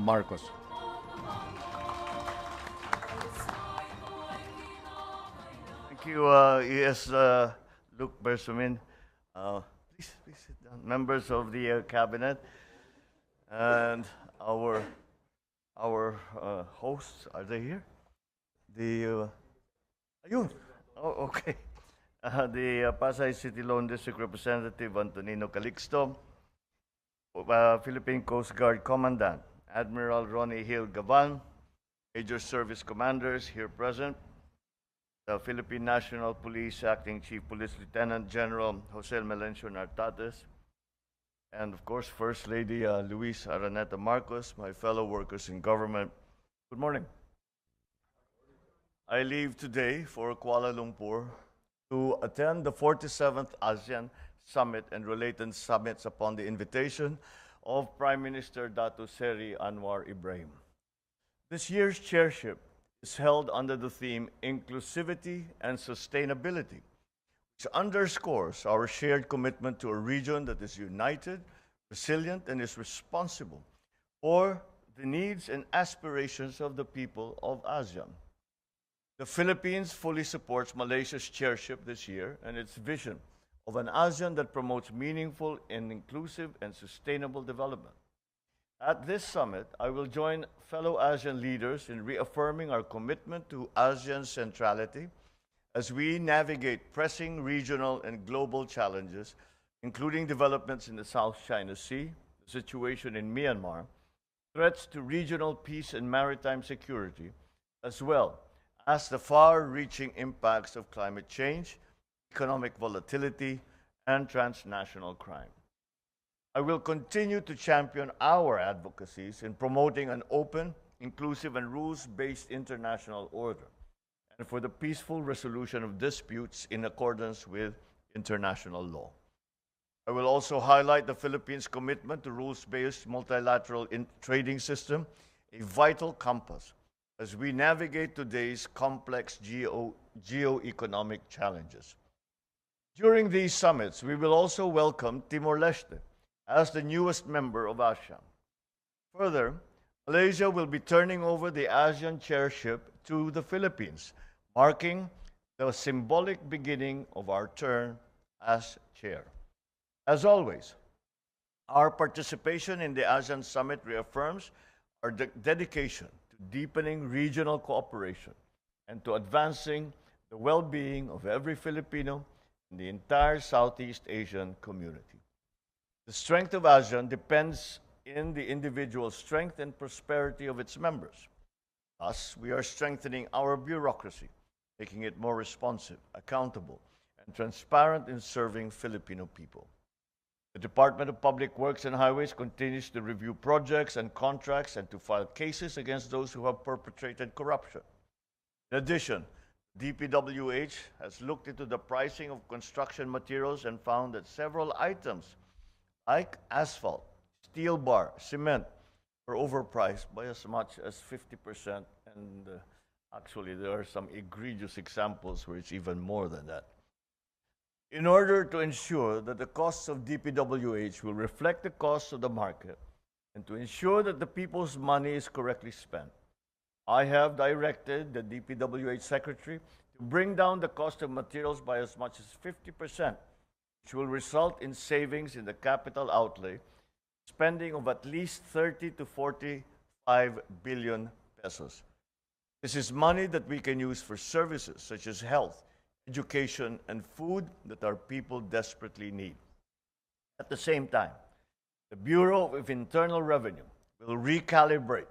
Marcos. Thank you, ES Luke Bersumin. Please sit down. Members of the cabinet and our hosts, are they here? The ayun. Oh, okay. The Pasay City Loan District Representative Antonino Calixto, Philippine Coast Guard Commandant Admiral Ronnie Hill Gavan, Major Service Commanders here present, the Philippine National Police Acting Chief Police Lieutenant General Jose Melencio Nartates, and of course, First Lady Luis Araneta Marcos, my fellow workers in government. Good morning. I leave today for Kuala Lumpur to attend the 47th ASEAN Summit and related summits upon the invitation of Prime Minister Dato Seri Anwar Ibrahim. This year's chairship is held under the theme Inclusivity and Sustainability, which underscores our shared commitment to a region that is united, resilient, and is responsible for the needs and aspirations of the people of ASEAN. The Philippines fully supports Malaysia's chairship this year and its vision of an ASEAN that promotes meaningful and inclusive and sustainable development. At this summit, I will join fellow ASEAN leaders in reaffirming our commitment to ASEAN centrality as we navigate pressing regional and global challenges, including developments in the South China Sea, the situation in Myanmar, threats to regional peace and maritime security, as well as the far-reaching impacts of climate change, economic volatility, and transnational crime. I will continue to champion our advocacies in promoting an open, inclusive, and rules-based international order, and for the peaceful resolution of disputes in accordance with international law. I will also highlight the Philippines' commitment to rules-based multilateral trading system, a vital compass as we navigate today's complex geo-economic challenges. During these summits, we will also welcome Timor-Leste as the newest member of ASEAN. Further, Malaysia will be turning over the ASEAN chairship to the Philippines, marking the symbolic beginning of our term as chair. As always, our participation in the ASEAN Summit reaffirms our dedication to deepening regional cooperation and to advancing the well-being of every Filipino in the entire Southeast Asian community. The strength of ASEAN depends in the individual strength and prosperity of its members. Thus, we are strengthening our bureaucracy, making it more responsive, accountable, and transparent in serving Filipino people. The Department of Public Works and Highways continues to review projects and contracts and to file cases against those who have perpetrated corruption. In addition, DPWH has looked into the pricing of construction materials and found that several items like asphalt, steel bar, cement were overpriced by as much as 50%, and actually there are some egregious examples where it's even more than that. In order to ensure that the costs of DPWH will reflect the costs of the market and to ensure that the people's money is correctly spent, I have directed the DPWH Secretary to bring down the cost of materials by as much as 50%, which will result in savings in the capital outlay, spending of at least 30 to 45 billion pesos. This is money that we can use for services such as health, education, and food that our people desperately need. At the same time, the Bureau of Internal Revenue will recalibrate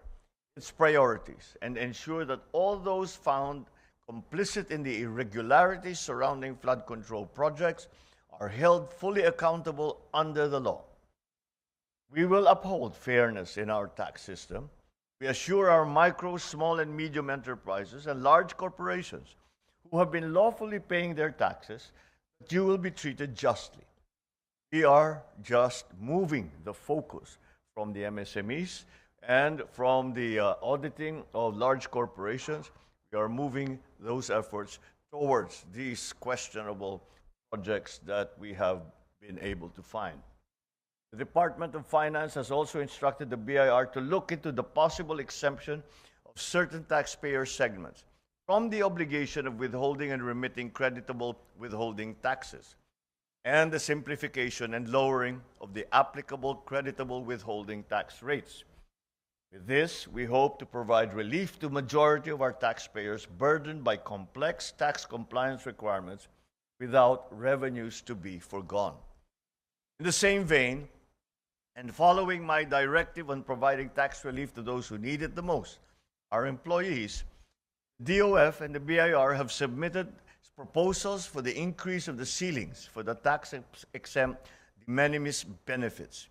its priorities and ensure that all those found complicit in the irregularities surrounding flood control projects are held fully accountable under the law. We will uphold fairness in our tax system. We assure our micro, small, and medium enterprises and large corporations who have been lawfully paying their taxes that you will be treated justly. We are just moving the focus from the MSMEs and from the auditing of large corporations. We are moving those efforts towards these questionable projects that we have been able to find. The Department of Finance has also instructed the BIR to look into the possible exemption of certain taxpayer segments from the obligation of withholding and remitting creditable withholding taxes, and the simplification and lowering of the applicable creditable withholding tax rates. With this, we hope to provide relief to majority of our taxpayers burdened by complex tax compliance requirements without revenues to be foregone. In the same vein, and following my directive on providing tax relief to those who need it the most, our employees, DOF and the BIR have submitted proposals for the increase of the ceilings for the tax-exempt de minimis benefits.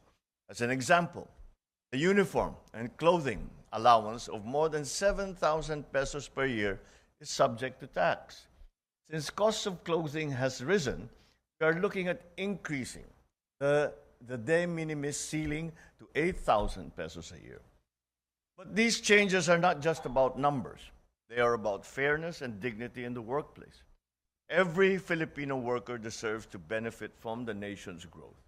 As an example, a uniform and clothing allowance of more than 7,000 pesos per year is subject to tax. Since cost of clothing has risen, we are looking at increasing the de minimis ceiling to 8,000 pesos a year. But these changes are not just about numbers. They are about fairness and dignity in the workplace. Every Filipino worker deserves to benefit from the nation's growth.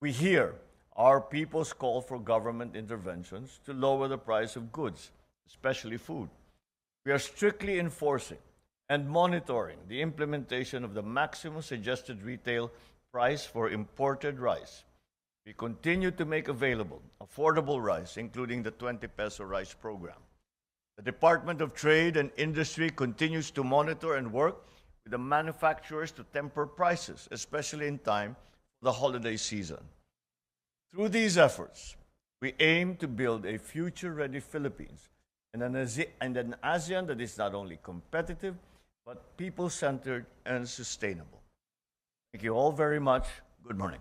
We hear our people's call for government interventions to lower the price of goods, especially food. We are strictly enforcing and monitoring the implementation of the maximum suggested retail price for imported rice. We continue to make available affordable rice, including the 20 peso rice program. The Department of Trade and Industry continues to monitor and work with the manufacturers to temper prices, especially in time for the holiday season. Through these efforts, we aim to build a future-ready Philippines and an ASEAN that is not only competitive, but people-centered and sustainable. Thank you all very much. Good morning.